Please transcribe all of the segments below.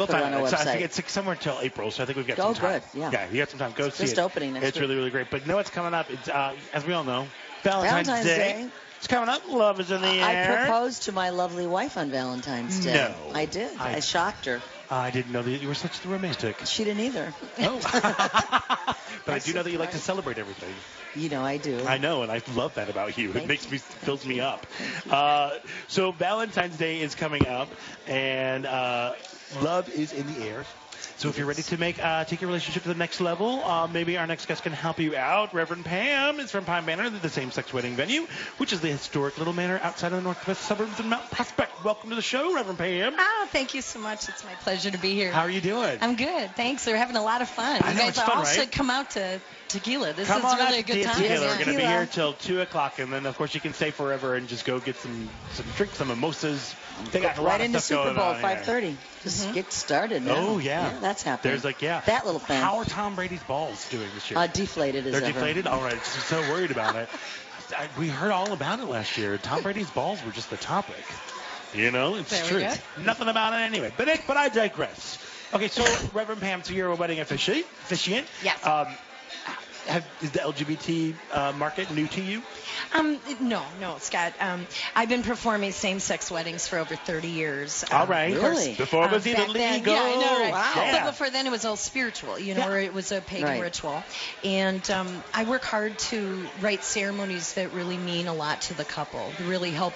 We'll put it on our So I website. think it's somewhere till April, so I think we've got some time. Good, yeah. Yeah, you got some time. Go see it. Just opening next It's week. really, really great. But you know what's coming up? It's, as we all know, Valentine's Day. It's coming up. Love is in the air. I proposed to my lovely wife on Valentine's Day. No. I did. I shocked her. I didn't know that you were such the romantic. She didn't either. Oh. But I do know that you like to celebrate everything. You know I do. I know, and I love that about you. It fills me up. So Valentine's Day is coming up, and love is in the air. So if you're ready to take your relationship to the next level, maybe our next guest can help you out. Rev Pam is from Pine Manor, the same-sex wedding venue, which is the historic little manor outside of the northwest suburbs of Mount Prospect. Welcome to the show, Rev Pam. Oh, thank you so much. It's my pleasure to be here. How are you doing? I'm good. Thanks. We're having a lot of fun. I know, you guys it's fun, all right? should come out to Tequila. This Come is on really out a good to time. Tequila. We're going to be Tequila. here till 2 o'clock, and then, of course, you can stay forever and just go get some drinks, some mimosas. They got a lot right of into stuff Super going Bowl, on here. 5:30. Just get started now. Oh, yeah. That's happening. There's that little thing. How are Tom Brady's balls doing this year? Deflated as They're ever. deflated? All right. Just so worried about it. We heard all about it last year. Tom Brady's balls were just the topic. You know, it's There we true. go. Nothing about it anyway. But I digress. Okay, so Reverend Pam, so you're a wedding officiant. Yes. Is the LGBT market new to you? No, Scott. I've been performing same-sex weddings for over 30 years. All right. Really? Before it was back even then, legal. yeah, I know, right? Wow. Yeah. But before then, it was all spiritual, Yeah. or it was a pagan Right. ritual. And I work hard to write ceremonies that really mean a lot to the couple, to really help,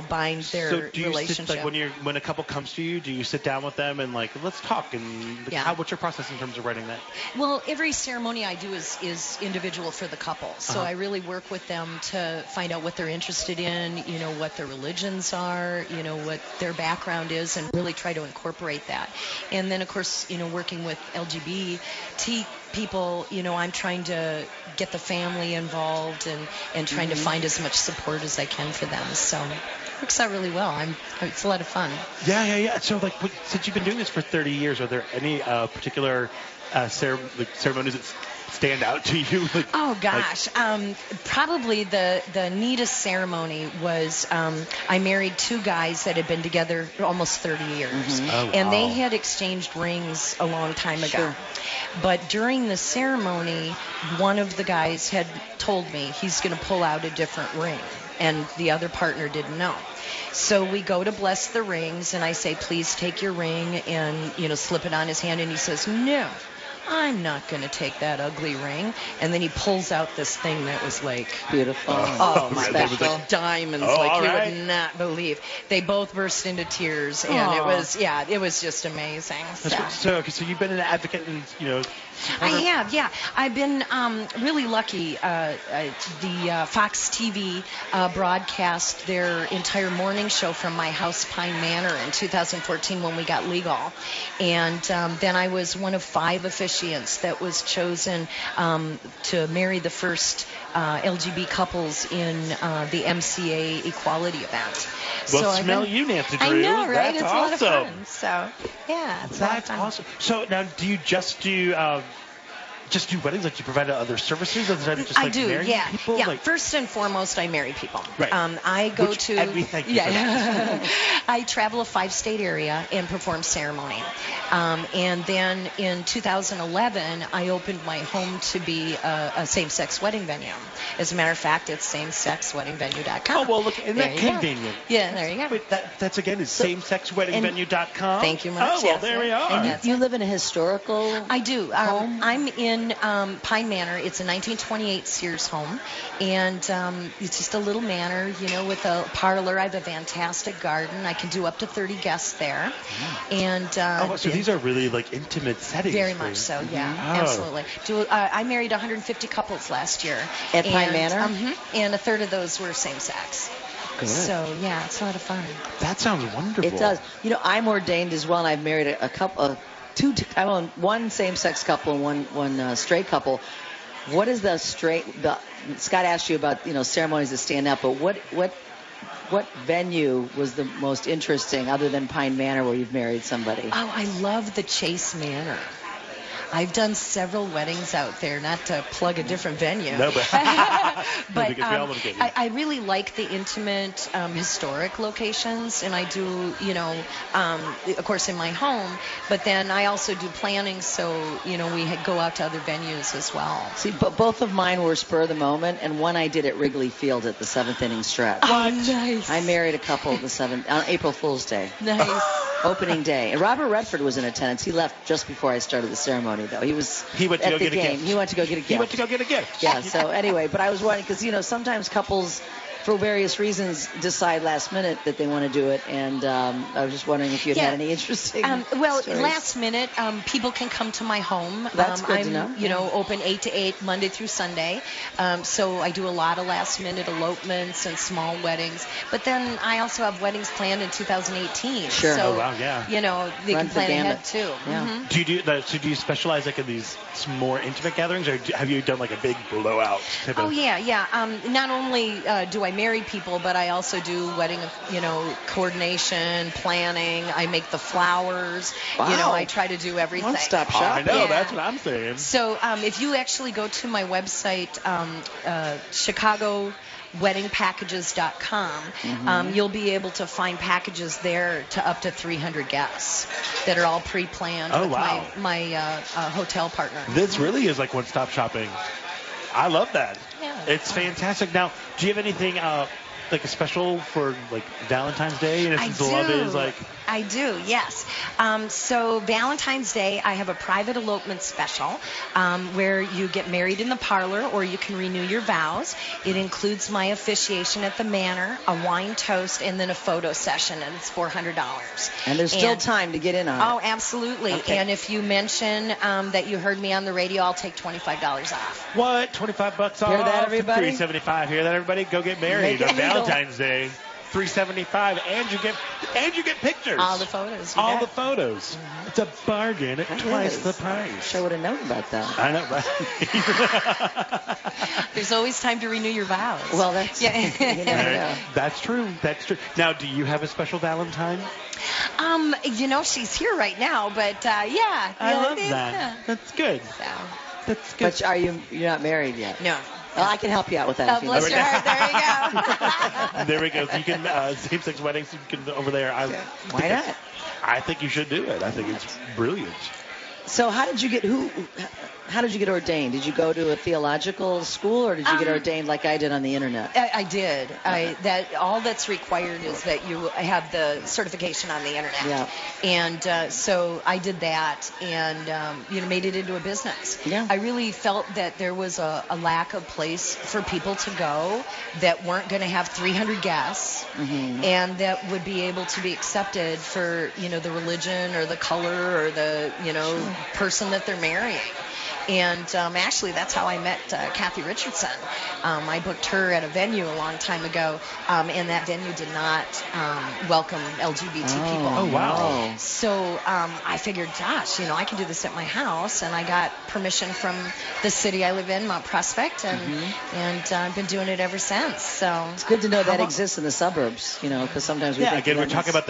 bind their So do you relationship. sit, when a couple comes to you, do you sit down with them and let's talk and Yeah. what's your process in terms of writing that? Well, every ceremony I do is individual for the couple. So I really work with them to find out what they're interested in, what their religions are, what their background is, and really try to incorporate that. And then, of course, working with LGBT people, I'm trying to get the family involved and trying to find as much support as I can for them. So it works out really well. It's a lot of fun. Yeah. So, since you've been doing this for 30 years, are there any particular ceremonies that stand out to you? Oh gosh, probably the neatest ceremony was I married two guys that had been together almost 30 years, Oh, and they wow. had exchanged rings a long time ago. Sure. But during the ceremony, one of the guys had told me he's going to pull out a different ring, and the other partner didn't know. So we go to bless the rings, and I say, please take your ring and, slip it on his hand. And he says, no, I'm not going to take that ugly ring. And then he pulls out this thing that was like, Beautiful. oh my That was gosh, like- diamonds, Oh, like all you right. would not believe. They both burst into tears, and Aw. it was just amazing. So you've been an advocate and, I have, yeah. I've been really lucky. The Fox TV broadcast their entire morning show from my house, Pine Manor, in 2014 when we got legal. And then I was one of 5 officiants that was chosen to marry the first LGBT couples in the MCA equality event. Well, So I've smell been- you, Nancy Drew. I know, right? That's It's awesome. a lot of fun. So, yeah, it's a lot of That's fun. awesome. So now, do you just do weddings? Like, do you provide other services? Or just, I do, marry yeah. people? Yeah. First and foremost, I marry people. Right. I go Which- to. and we thank you for that. I travel a 5-state area and perform ceremony. And then in 2011, I opened my home to be a same-sex wedding venue. As a matter of fact, it's samesexweddingvenue.com. Oh, well, look, isn't There that you go. convenient? Yeah, there you go. Wait, that's again is samesexweddingvenue.com. Thank you much. Oh, well, Yes, there we sir. are. And And you live in a historical I do. home? I'm in Pine Manor. It's a 1928 Sears home, and it's just a little manor, with a parlor. I have a fantastic garden. I can do up to 30 guests there, and So these are really intimate settings. very for- much so. Yeah, Oh. absolutely. I married 150 couples last year At Pine and, Manor? and a third of those were same sex. Good. So yeah, it's a lot of fun. That sounds wonderful. It does. I'm ordained as well, and I've married a couple, one same-sex couple and one straight couple. What is Scott asked you about ceremonies that stand out, but what venue was the most interesting other than Pine Manor where you've married somebody? Oh, I love the Chase Manor. I've done several weddings out there, not to plug a different venue. No, but But because we all want to get you. I really like the intimate, historic locations, and I do, of course, in my home. But then I also do planning, so we go out to other venues as well. See, but both of mine were spur of the moment, and one I did at Wrigley Field at the 7th inning stretch. Oh, nice. I married a couple on April Fool's Day. Nice. Opening day. And Robert Redford was in attendance. He left just before I started the ceremony, though. He went to at go the get a game. gift. He went to go get a gift. He went to go get a gift. Yeah, so anyway, but I was wondering, because, sometimes couples, for various reasons, decide last minute that they want to do it, and I was just wondering if you had any interesting stories. Last minute, people can come to my home. That's good to I'm, know. Open 8 to 8, Monday through Sunday. So I do a lot of last minute elopements and small weddings. But then I also have weddings planned in 2018. Sure. So, Oh, wow, yeah. they Run can plan the gamut. ahead too. Yeah. Mhm. Do you do that? So do you specialize in these more intimate gatherings, or have you done a big blowout? Type Oh of... yeah. Not only do I marry people, but I also do wedding, coordination, planning. I make the flowers. Wow. I try to do everything. One-stop Oh, shop. I know. Yeah. That's what I'm saying. So if you actually go to my website, chicago-wedding-packages.com, you'll be able to find packages there to up to 300 guests that are all pre-planned Oh, with wow. my hotel partner. This really is like one-stop shopping. I love that. Yeah. It's fantastic. Now, do you have anything like a special for Valentine's Day? And since the love is I do, yes. So Valentine's Day, I have a private elopement special where you get married in the parlor or you can renew your vows. It includes my officiation at the Manor, a wine toast, and then a photo session, and it's $400. And there's still time to get in on Oh, it. absolutely. Okay. And if you mention that you heard me on the radio, I'll take $25 off. what? $25 off. Hear that, everybody? $375. Hear that, everybody? Go get married Make it on legal. Valentine's Day. $375, and you get pictures. All the photos. you All bet. the photos. It's a bargain at It twice is. the price. I would have known about that. I know, right? There's always time to renew your vows. Well, that's Yeah. you never know. That's true. That's true. Now, do you have a special Valentine? She's here right now, but yeah. I love yeah. that. That's good. So, That's good. But you're not married yet? no. Well, I can help you out with that. Oh, if you bless need. your heart. There you go. There we go. You can same-sex weddings. You can over there. Why not? I think you should do it. I think it's brilliant. So how did you get ordained? Did you go to a theological school, or did you get ordained like I did on the internet? I did. All that's required is that you have the certification on the internet. Yeah. And so I did that, and made it into a business. Yeah. I really felt that there was a lack of place for people to go that weren't going to have 300 guests, and that would be able to be accepted for the religion or the color or the person that they're marrying. And actually, that's how I met Kathy Richardson. I booked her at a venue a long time ago, and that venue did not welcome LGBT people. Oh, wow. So I figured, gosh, I can do this at my house, and I got permission from the city I live in, Mount Prospect, and I've been doing it ever since. So It's good to know that exists in the suburbs, because sometimes we Yeah, think again, we're that talking is- about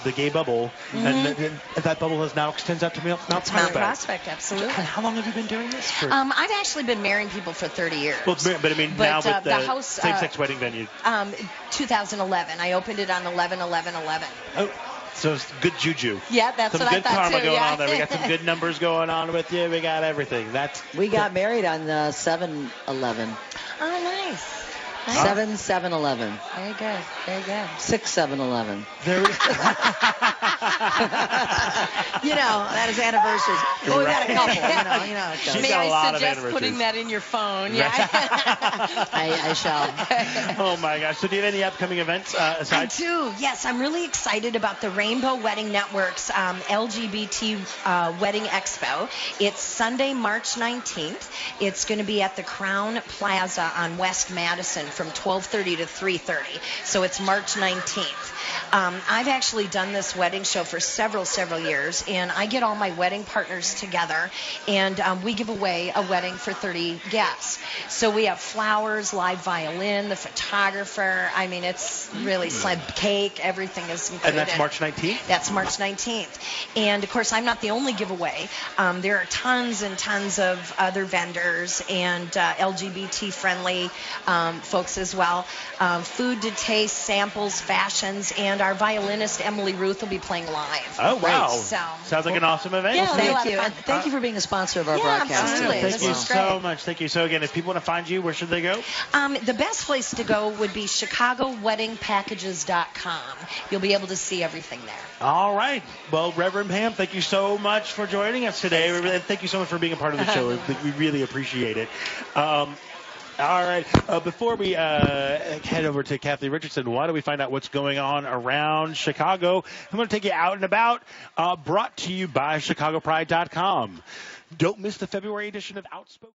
the gay bubble, and that bubble now extends out to Mount Mount Prospect. Prospect, absolutely. And how long have you been doing this for? I've actually been marrying people for 30 years. Well, but I mean, But, now with the house, same-sex wedding venue. 2011. I opened it on 11/11/11. Oh, so it's good juju. Yeah, that's Some what I good thought karma too. going Yeah. on there. We got some good numbers going on with you. We got everything. We got married on 7/11. Oh, nice. 7/7/11. Very good. Very good. 6/7/11. There we That is anniversaries. Well, we've had a couple. it She's goes. May got a lot I of suggest anniversaries. putting that in your phone? Yeah. I shall. Oh my gosh! So, do you have any upcoming events I aside? do. Yes, I'm really excited about the Rainbow Wedding Network's LGBT Wedding Expo. It's Sunday, March 19th. It's going to be at the Crown Plaza on West Madison from 12:30 to 3:30. So it's March 19th. I've actually done this wedding show for several years, and I get all my wedding partners together, and we give away a wedding for 30 guests. So we have flowers, live violin, the photographer. I mean, it's really slim. Cake, everything is included. And that's March 19th? That's March 19th. And, of course, I'm not the only giveaway. There are tons and tons of other vendors and LGBT-friendly folks as well. Food to taste, samples, fashions, and our violinist, Emily Ruth, will be playing live. Oh, wow. So, sounds like an awesome event. Yeah, thank you. And thank you for being a sponsor of our broadcast. Absolutely. Thank you This is so great. much. Thank you. So, again, if people want to find you, where should they go? The best place to go would be chicago-wedding-packages.com. You'll be able to see everything there. All right. Well, Reverend Pam, thank you so much for joining us today. And thank you so much for being a part of the show. We really appreciate it. All right. Before we head over to Kathy Richardson, why don't we find out what's going on around Chicago? I'm going to take you out and about, brought to you by ChicagoPride.com. Don't miss the February edition of Outspoken.